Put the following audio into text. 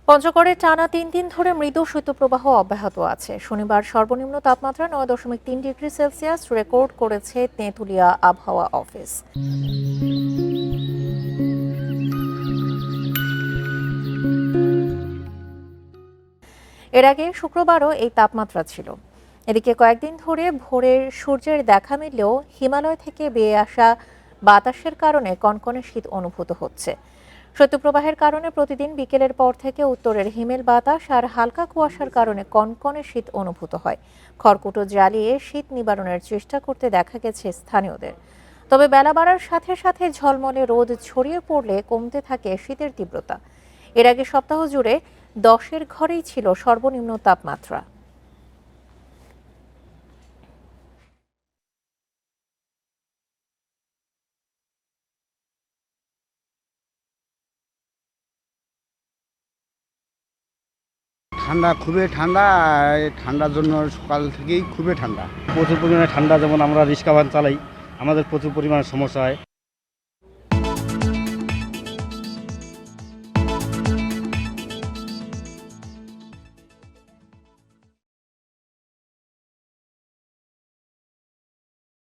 পঞ্চগড়ে টানা ৩ দিন ধরে মৃদু শৈত্যপ্রবাহ অব্যাহত আছে। শনিবার সর্বনিম্ন তাপমাত্রা ৯.৩ ডিগ্রি সেলসিয়াস রেকর্ড করেছে তেঁতুলিয়া আবহাওয়া অফিস। এর আগে শুক্রবারও এই তাপমাত্রা ছিল। এদিকে কয়েকদিন ধরে ভোরের সূর্যের দেখা মিললেও হিমালয় থেকে বেয়ে আসা বাতাসের কারণে কনকনে শীত অনুভূত হচ্ছে। শৈত্যপ্রবাহের কারণে প্রতিদিন বিকেলের পর থেকে উত্তরের হিমেল বাতাস আর হালকা কুয়াশার কারণে কনকনে শীত অনুভূত হয়। খড়কুটো জ্বালিয়ে শীত নিবারণের চেষ্টা করতে দেখা গেছে স্থানীয়দের। তবে বেলা বাড়ার সাথে সাথে ঝলমলে রোদ ছড়িয়ে পড়লে কমতে থাকে শীতের তীব্রতা। এর আগে সপ্তাহ জুড়ে 10-এর ঘরেই ছিল সর্বনিম্ন তাপমাত্রা। ঠান্ডা, খুবই ঠান্ডা। এই ঠান্ডার জন্য সকাল থেকেই খুবই ঠান্ডা। প্রচুর পরিমাণে ঠান্ডা, যেমন আমরা রিক্সা ভ্যান চালাই, আমাদের প্রচুর পরিমাণে সমস্যা হয়।